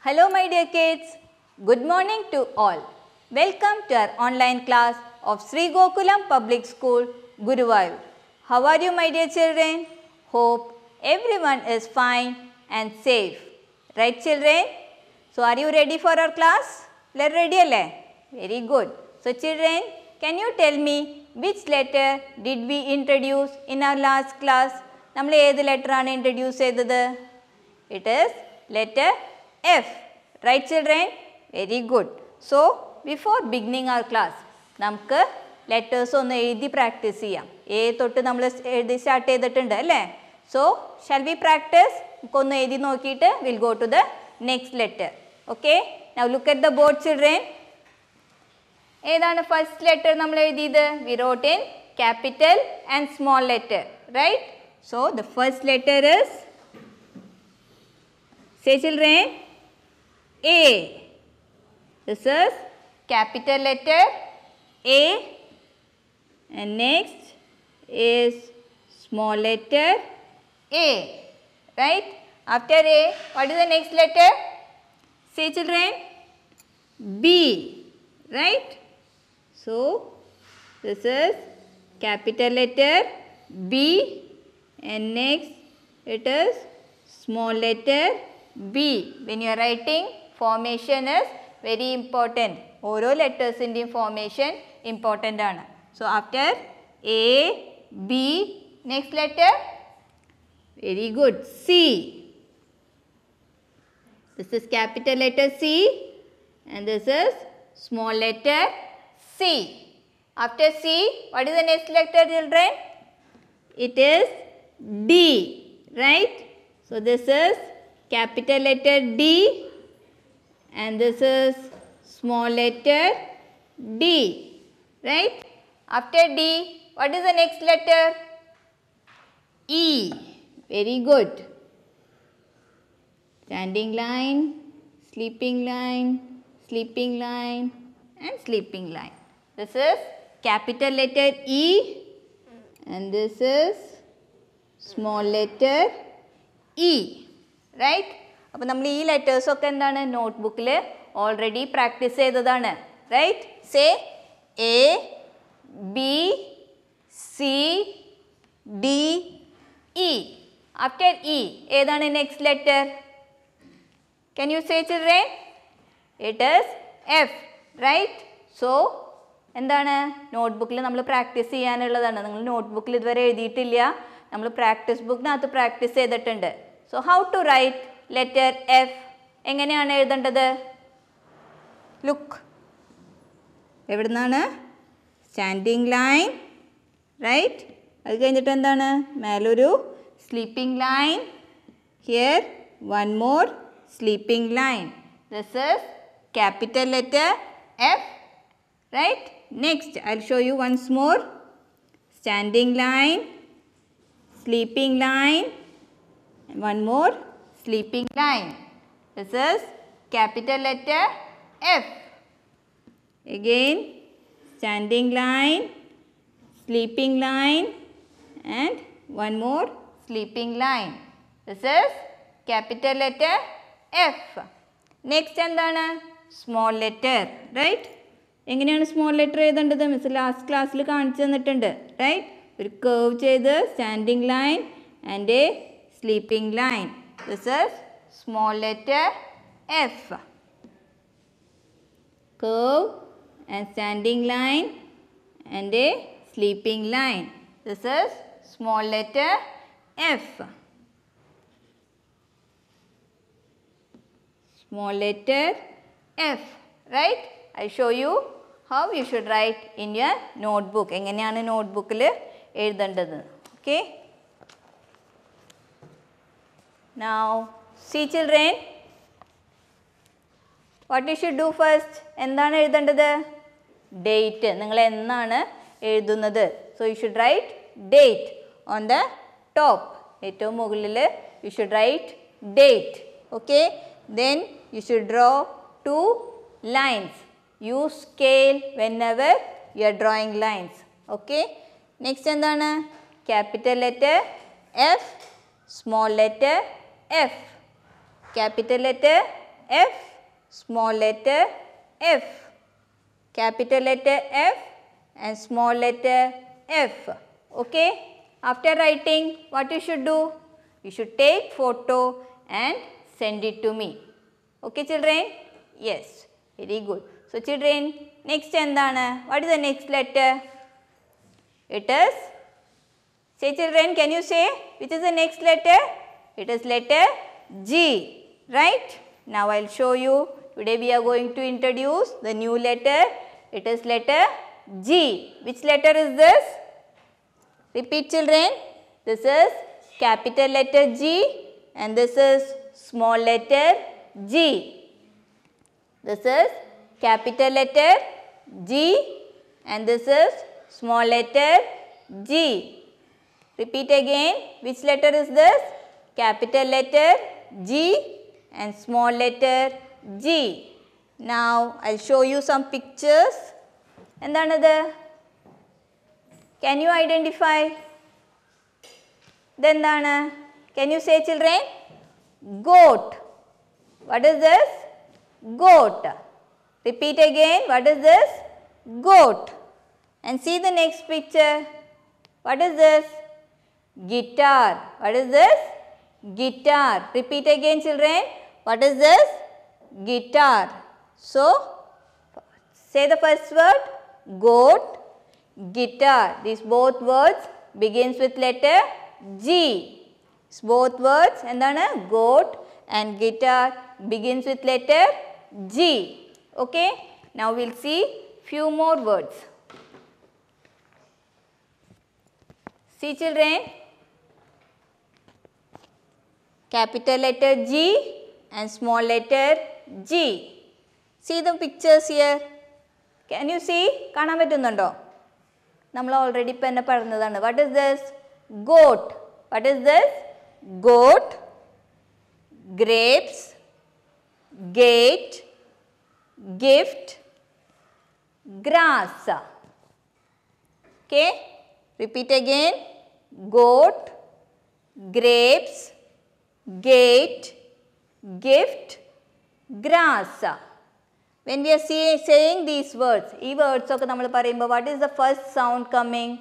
Hello my dear kids, good morning to all. Welcome to our online class of Sri Gokulam Public School, Guruvayur. How are you my dear children? Hope everyone is fine and safe. Right children? So are you ready for our class? Let's ready alle? Very good. So children, can you tell me which letter did we introduce in our last class? നമ്മൾ ഏത് letter ആണ് introduce ചെയ്തത്? It is letter F. Right children? Very good. So, before beginning our class, നമുക്ക് letters ഒന്ന് എഴുതി practice ചെയ്യാം. A തൊട്ട് നമ്മൾ എഴുതി സ്റ്റാർട്ട് ചെയ്തിട്ടുണ്ട് അല്ലേ? So, shall we practice? നമുക്കൊന്ന് എഴുതി നോക്കിയിട്ട് we'll go to the next letter. Okay? Now look at the board children. ഏതാണ് first letter നമ്മൾ എഴുതിയത്? We wrote in capital and small letter. Right? So, the first letter is, say children, A. This is capital letter A, and next is small letter A. Right? After A, what is the next letter? Say children, B. Right? So, this is capital letter B, and next it is small letter B. When you are writing, formation is very important. Oro letters in the formation important aanu. So after A, B, next letter, very good, C. This is capital letter C, and this is small letter C. After C, what is the next letter children? It is D, right? So this is capital letter D, and this is small letter D, right? After D, what is the next letter? E. Very good. Standing line, sleeping line, sleeping line, and sleeping line. This is capital letter E, and this is small letter E. Right? അപ്പോൾ നമ്മൾ ഈ letters ഒക്കെ എന്താണ് നോട്ട്ബുക്കിൽ already practice ചെയ്തതാണ്. Right? Say A, B, C, D, E. After E ഏതാണ് next letter? Can you say children? It is F. Right? So എന്താണ് നോട്ട്ബുക്കിൽ നമ്മൾ പ്രാക്ടീസ് ചെയ്യാനുള്ളതാണ്. നിങ്ങൾ നോട്ട്ബുക്കിൽ ഇതുവരെ എഴുതിയിട്ടില്ല, നമ്മൾ പ്രാക്ടീസ് ബുക്കിനകത്ത് പ്രാക്ടീസ് ചെയ്തിട്ടുണ്ട്. So how to write letter F? എങ്ങനെയാണ് എഴുതേണ്ടത്? Look. എവിടുന്നാണ്? Standing line, right? അത് കഴിഞ്ഞിട്ട് എന്താണ്? മേലൊരു sleeping line. Here one more sleeping line. This is capital letter F, right? Next I will show you once more. Standing line, sleeping line, and one more sleeping line. This is capital letter F. Again standing line, sleeping line, and one more sleeping line. This is capital letter F. Next endana? Small letter, right? എങ്ങനെയാണ് small letter എഴുതേണ്ടത്? Miss last ക്ലാസ്സിൽ കാണിച്ചു തന്നിട്ടുണ്ട്. Right? ഒരു curve ചെയ്ത് standing line and A sleeping line. This is small letter F. Curve and standing line and a sleeping line. This is small letter F. Small letter F. Right? I show you how you should write in your notebook. എങ്ങനെയാണ് നോട്ട്ബുക്കിൽ എഴുതേണ്ടത്? Okay? Now, see children, what you should do first? എന്താണ് എഴുതേണ്ടത്? Date. നിങ്ങൾ എന്നാണ് എഴുതുന്നത്? So, you should write date on the top. ഏറ്റവും മുകളിൽ you should write date. Okay? Then, you should draw 2 lines. Use scale whenever you are drawing lines. Okay? Next എന്താണ്? Capital letter F, small letter F. Capital letter F, small letter F. Capital letter F and small letter F. Okay. After writing, what you should do? You should take photo and send it to me. Okay children? Yes. Very good. So children, next endana? What is the next letter? It is, say children, can you say which is the next letter? It is letter G, right? Now I will show you. Today we are going to introduce the new letter. It is letter G. Which letter is this? Repeat children. This is capital letter G and this is small letter G. This is capital letter G and this is small letter G. Repeat again. Which letter is this? Capital letter G and small letter G. Now I will show you some pictures. എന്താണ്? Can you identify? ഇതെന്താണ്? Can you say children? Goat. What is this? Goat. Repeat again. What is this? Goat. And see the next picture. What is this? Guitar. What is this? Guitar. Repeat again children. What is this? Guitar. So, say the first word. Goat, guitar. These both words begins with letter G. Both words endana goat and guitar begins with letter G. Okay. Now we will see few more words. See children. Capital letter G and small letter G. See the pictures here. Can you see? കാണാൻ പറ്റുന്നുണ്ടോ? നമ്മൾ already തന്നെ പറഞ്ഞതാണ്. What is this? Goat. What is this? Goat, grapes, gate, gift, grass. Okay. Repeat again. Goat, grapes, gate, gift, grass. When we are saying these words, these words ഒക്കെ നമ്മൾ പറയുമ്പോൾ what is the first sound coming?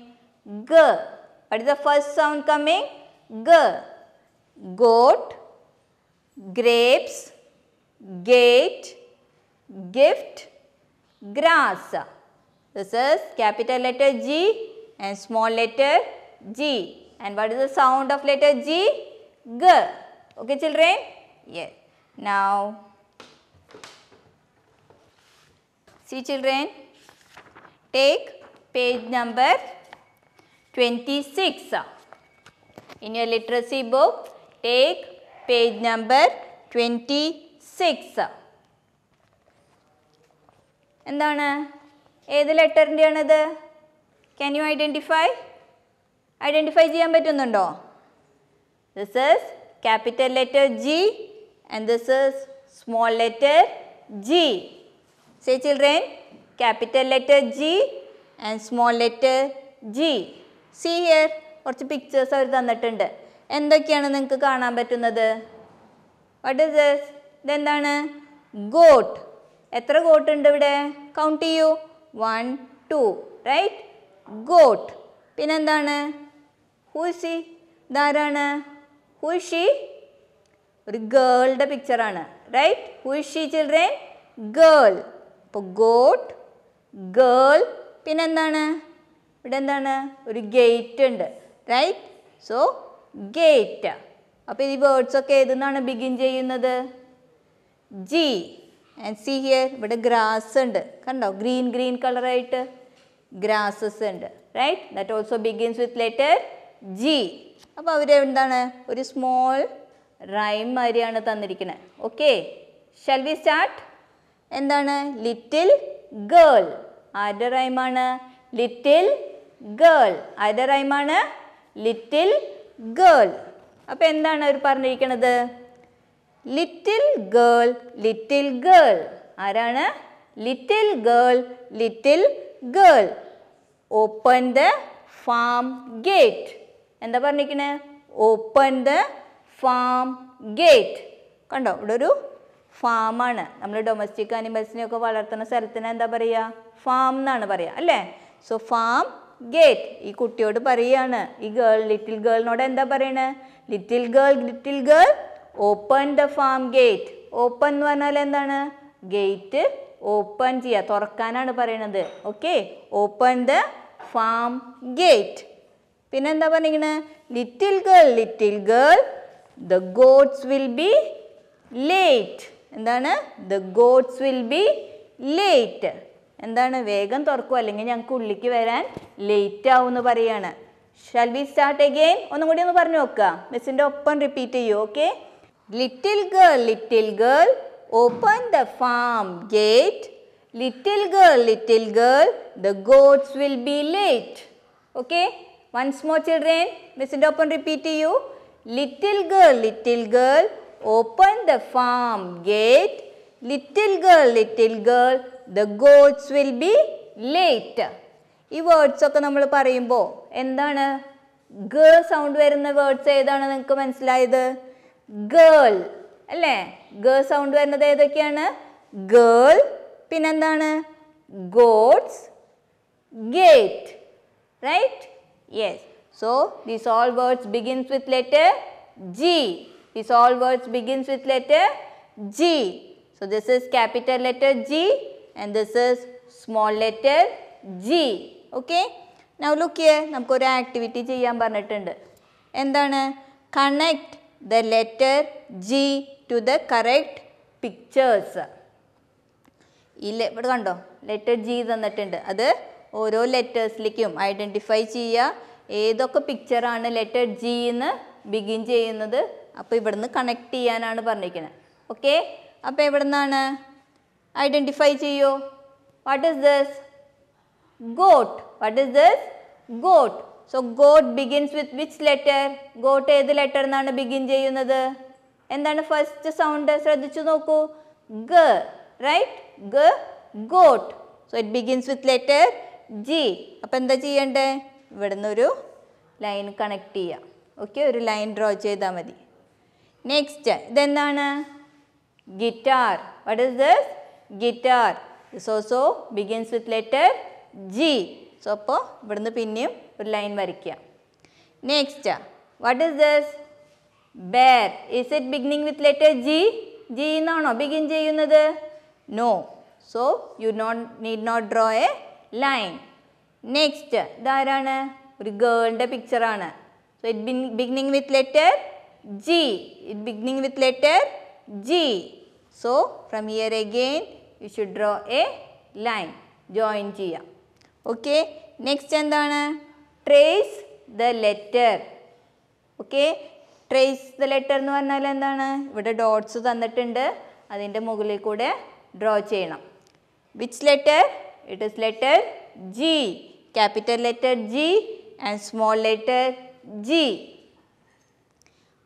G. What is the first sound coming? G. Goat, grapes, gate, gift, grass. This is capital letter G and small letter G. And what is the sound of letter G? G. Okay children? Yes. Now, see children, take page number 26. In your literacy book, take page number 26. എന്താണ്? ഏത് ലെറ്ററിൻ്റെയാണിത്? Can you identify? Identify ചെയ്യാൻ പറ്റുന്നുണ്ടോ? This is capital letter G and this is small letter G. Say children, capital letter G and small letter G. See here, കുറച്ച് pictures അവർ തന്നിട്ടുണ്ട്. എന്തൊക്കെയാണ് നിങ്ങൾക്ക് കാണാൻ പറ്റുന്നത്? What is this? ഇതെന്താണ്? Goat. എത്ര goat ഉണ്ട് ഇവിടെ? Count ചെയ്യൂ. 1, 2, right? Goat. പിന്നെന്താണ്? Who is she? ഇതാരാണ്? Who is she? ഒരു ഗേളുടെ പിക്ചറാണ്. Right? Who is she children? Girl. അപ്പോൾ ഗോട്ട്, ഗേൾ, പിന്നെന്താണ്? ഇവിടെ എന്താണ്? ഒരു ഗേറ്റ് ഉണ്ട്. റൈറ്റ്? So gate. അപ്പോൾ ഈ വേർഡ്സ് ഒക്കെ ഏതെന്നാണ് ബിഗിൻ ചെയ്യുന്നത്? ജി. ആൻഡ് സി ഹിയർ, ഇവിടെ ഗ്രാസ് ഉണ്ട്. കണ്ടോ? ഗ്രീൻ കളറായിട്ട് ഗ്രാസസ് ഉണ്ട്. Right? That also begins with letter G. അപ്പോൾ അവർ എന്താണ്? ഒരു സ്മോൾ റൈം മാതിരിയാണ് തന്നിരിക്കുന്നത്. ഓക്കെ. Shall we start? എന്താണ്? Little girl. ആരുടെ റൈമാണ്? Little girl. ആരുടെ റൈമാണ്? Little girl. അപ്പോൾ എന്താണ് അവർ പറഞ്ഞിരിക്കുന്നത്? Little girl, little girl. ആരാണ്? Little girl, little girl. Open the farm gate. എന്താ പറഞ്ഞിരിക്കുന്നത്? Open the farm gate. കണ്ടോ? ഇവിടെ ഒരു ഫാമാണ്. നമ്മൾ ഡൊമസ്റ്റിക് ആനിമൽസിനെയൊക്കെ വളർത്തുന്ന സ്ഥലത്തിന് എന്താ പറയുക? ഫാം എന്നാണ് പറയുക അല്ലേ? So farm gate. ഈ കുട്ടിയോട് പറയാണ്, ഈ ലിറ്റിൽ ഗേളിനോട് എന്താ പറയണേ? Little girl open the farm gate. Open എന്ന് പറഞ്ഞാൽ എന്താണ്? ഗേറ്റ് ഓപ്പൺ ചെയ്യുക, തുറക്കാനാണ് പറയണത്. Okay, open the farm gate. പിന്നെന്താ പറഞ്ഞിരിക്കണേ? Little girl the goats will be late. എന്താണ്? The goats will be late. എന്താണ്? വേഗം തുറക്കും, അല്ലെങ്കിൽ ഞങ്ങൾക്ക് ഉള്ളിലേക്ക് വരാൻ ലേറ്റ് ആവും എന്ന് പറയാണ്. Shall we start again? ഒന്നും കൂടി ഒന്ന് പറഞ്ഞു നോക്കുക. മിസ്സിൻ്റെ ഒപ്പം റിപ്പീറ്റ് ചെയ്യൂ. Okay, little girl open the farm gate. Little girl the goats will be late. Okay, once more children, മിസ്സിൻ്റെ ഒപ്പം റിപ്പീറ്റ് ചെയ്യൂ. Little girl open the farm gate. Little girl the goats will be late. ഈ words ഒക്കെ നമ്മൾ പറയുമ്പോൾ എന്താണ് sound വരുന്ന words ഏതാണ് നിങ്ങൾക്ക് മനസ്സിലായത്? ഗേൾ അല്ലേ? സൗണ്ട് വരുന്നത് ഏതൊക്കെയാണ്? ഗേൾ, പിന്നെന്താണ്? Goats, gate. Right? Yes. So these all words begins with letter G. These all words begins with letter G. So this is capital letter G and this is small letter G. Okay. Now look here. നമുക്ക് ഒരു activity ചെയ്യാൻ പറഞ്ഞിട്ടുണ്ട്. എന്താണ്? Connect the letter G to the correct pictures. ഇവിടെ കണ്ടോ? Letter G തന്നിട്ടുണ്ട്. അത് ഓരോ ലെറ്റേഴ്സിലേക്കും ഐഡൻറ്റിഫൈ ചെയ്യുക. ഏതൊക്കെ പിക്ചറാണ് ലെറ്റർ G എന്ന് ബിഗിൻ ചെയ്യുന്നത്. അപ്പോൾ ഇവിടുന്ന് കണക്ട് ചെയ്യാനാണ് പറഞ്ഞിരിക്കുന്നത്. ഓക്കെ, അപ്പോൾ എവിടെ നിന്നാണ്? ഐഡൻറ്റിഫൈ ചെയ്യൂ. What is this? Got. What is this? Got. So got begins with which letter? Got ഏത് ലെറ്റർ നിന്നാണ് ബിഗിൻ ചെയ്യുന്നത്? എന്താണ് ഫസ്റ്റ് സൗണ്ട്? ശ്രദ്ധിച്ചു നോക്കൂ. ഗ. റൈറ്റ്? ഗ, got. So it begins with letter G. അപ്പോൾ എന്താ ചെയ്യണ്ടേ? ഇവിടുന്ന് ഒരു ലൈൻ കണക്ട് ചെയ്യാം. ഓക്കെ, ഒരു ലൈൻ ഡ്രോ ചെയ്താൽ മതി. നെക്സ്റ്റ് ഇതെന്താണ്? Guitar. What is this? Guitar. This also begins with letter G. So അപ്പോൾ ഇവിടുന്ന് പിന്നെയും ഒരു ലൈൻ വരയ്ക്കുക. Next what is this? Bear. Is it beginning with letter G? G എന്നാണോ ബിഗിൻ ചെയ്യുന്നത്? No. So you need not draw a line. Next ഇതാരാണ്? ഒരു ഗേളിൻ്റെ പിക്ചറാണ്. So it beginning with letter G. It beginning with letter G. So from here again you should draw a line. Join ചെയ്യാം. ഓക്കെ, next എന്താണ്? Trace the letter. Okay, trace the letter എന്ന് പറഞ്ഞാൽ എന്താണ്? ഇവിടെ ഡോട്ട്സ് തന്നിട്ടുണ്ട്, അതിൻ്റെ മുകളിൽ കൂടെ ഡ്രോ ചെയ്യണം. Which letter? It is letter G. Capital letter G and small letter G.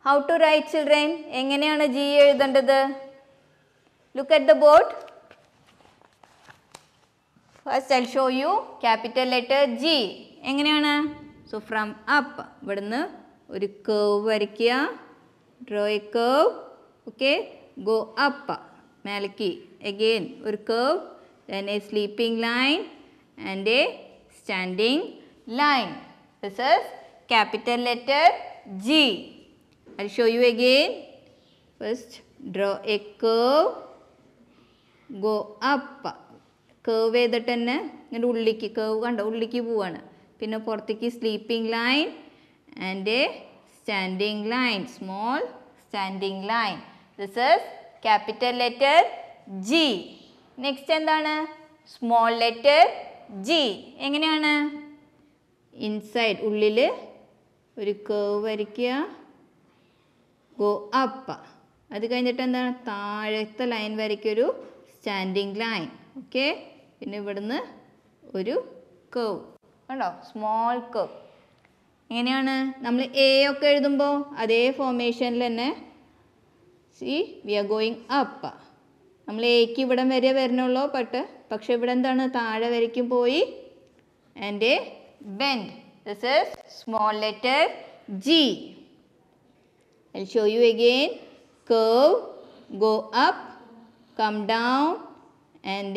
How to write, children? എങ്ങനെയാണ് G എഴുതേണ്ടത്? Look at the board. First I'll show you capital letter G. എങ്ങനെയാണ്? So from up, ഇവിടുന്ന് ഒരു curve വരയ്ക്കുക. Draw a curve. Okay, go up. മേലേക്ക് again ഒരു curve, then a sleeping line and a standing line. This is capital letter G. I'll show you again. First draw a curve, go up. Curve ചെയ്തിട്ട് തന്നെ ഇങ്ങനെ ഉള്ളിലേക്ക് curve കണ്ടോ ഉള്ളിലേക്ക് പോവാണ്. പിന്നെ പുറത്തേക്ക് sleeping line and a standing line, small standing line. This is capital letter G. Next എന്താണ്? Small letter G. എങ്ങനെയാണ്? ഇൻസൈഡ് ഉള്ളിൽ ഒരു curve വരയ്ക്കുക, go up. അത് കഴിഞ്ഞിട്ട് എന്താണ്? താഴത്തെ ലൈൻ വരയ്ക്കൊരു സ്റ്റാൻഡിങ് ലൈൻ. ഓക്കെ, പിന്നെ ഇവിടുന്ന് ഒരു curve കണ്ടോ, സ്മോൾ curve. എങ്ങനെയാണ്? നമ്മൾ എ ഒക്കെ എഴുതുമ്പോൾ അതേ ഫോർമേഷനിൽ തന്നെ വി ആർ ഗോയിങ് അപ്പ്. നമ്മൾ എക്ക് ഇവിടം വരെ വരണുള്ളൂ, പക്ഷെ ഇവിടെ എന്താണ്? താഴെ വരയ്ക്കും പോയി and A bend. This is small letter G. I'll show you again. Curve, go up, come down and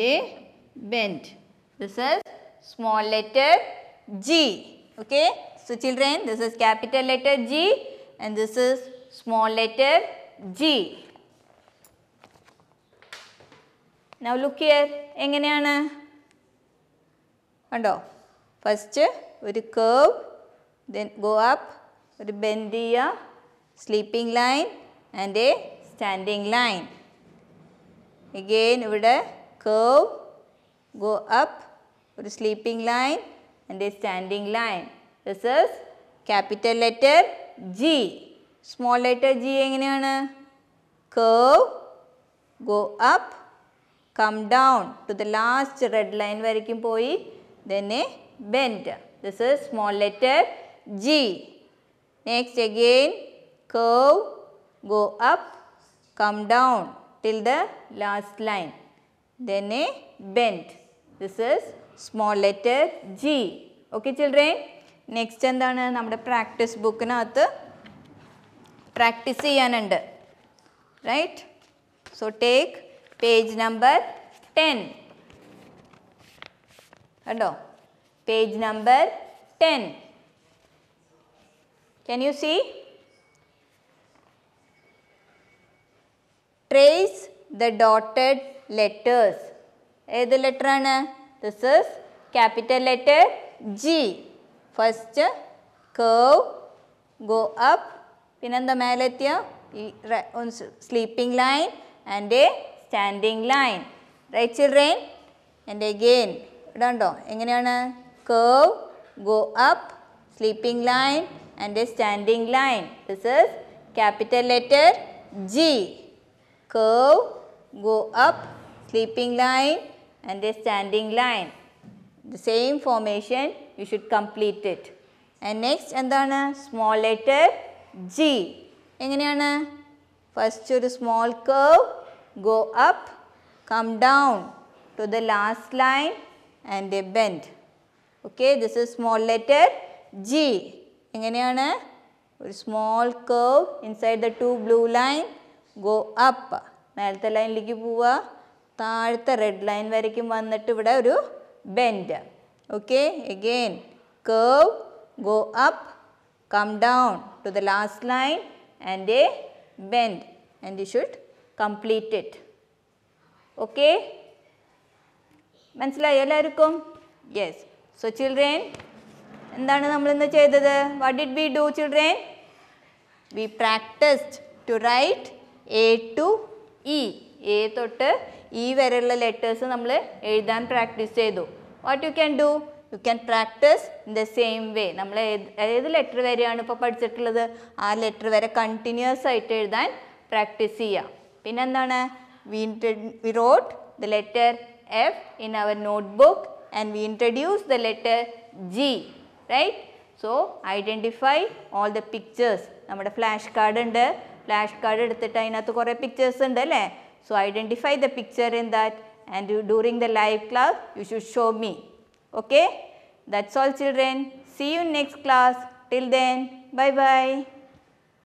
bend. This is small letter G. Okay. So children, this is capital letter G and this is small letter G. Now look here. എങ്ങനെയാണ്? കണ്ടോ? First ഒരു curve, then go up, ഒരു bend ചെയ്യുക, sleeping line and a standing line. Again ഇവിടെ curve, go up, ഒരു sleeping line and a standing line. This is capital letter G. Small letter G എങ്ങനെയാണ്? Curve, go up, come down to the last red line വരയ്ക്കും പോയി, then a bend. This is small letter G. Next again curve, go up, come down till the last line, then a bend. This is small letter G. Okay children. Next എന്താണ്? നമ്മുടെ practice ബുക്കിനകത്ത് practice ചെയ്യാനുണ്ട്. Right? So take page number 10. കണ്ടോ? Page number 10. Can you see? Trace the dotted letters. ഏത് letter ആണ്? This is capital letter G. First curve, go up, പിന്നെന്താ മേലെത്തിയ sleeping line and a standing line. Right children? And again ഇവിടെ ഉണ്ടോ? എങ്ങനെയാണ്? Curve, go up, sleeping line and a standing line. This is capital letter G. Curve, go up, sleeping line and a standing line. The same formation you should complete it. And next എന്താണ്? Small letter G. എങ്ങനെയാണ്? First ഒരു small curve, go up, come down to the last line and a bend. Okay, this is small letter G. എങ്ങനെയാണ്? ഒരു small curve inside the two blue line, go up. മേലത്തെ ലൈനിലേക്ക് പോവുക, താഴത്തെ red line വരയ്ക്കും വന്നിട്ട് ഇവിടെ ഒരു bend. Okay, again curve, go up, come down to the last line and a bend, and you should complete it. Okay, മനസ്സിലായോ എല്ലാവർക്കും? Yes. So children, എന്താണ് നമ്മൾ ഇന്ന് ചെയ്തത്? What did we do children? We practiced to write A to E. A തൊട്ട് E വരെയുള്ള letters നമ്മൾ എഴുതാൻ പ്രാക്ടീസ് ചെയ്തു. What you can do? You can practice in the same way. നമ്മൾ ഏത് ലെറ്റർ വരെയാണ് ഇപ്പോൾ പഠിച്ചിട്ടുള്ളത് ആ ലെറ്റർ വരെ കണ്ടിന്യൂസ് ആയിട്ട് എഴുതാൻ പ്രാക്ടീസ് ചെയ്യുക. പിന്നെന്താണ്? We wrote the letter F in our notebook and we introduced the letter G. Right? So identify all the pictures. നമ്മുടെ ഫ്ലാഷ് കാർഡ് ഉണ്ട്. ഫ്ലാഷ് കാർഡ് എടുത്തിട്ട് അതിനകത്ത് കുറേ പിക്ചേഴ്സ് ഉണ്ട് അല്ലേ? So identify the picture in that and during the live class you should show me. Okay? That's all children. See you next class. Till then, bye bye.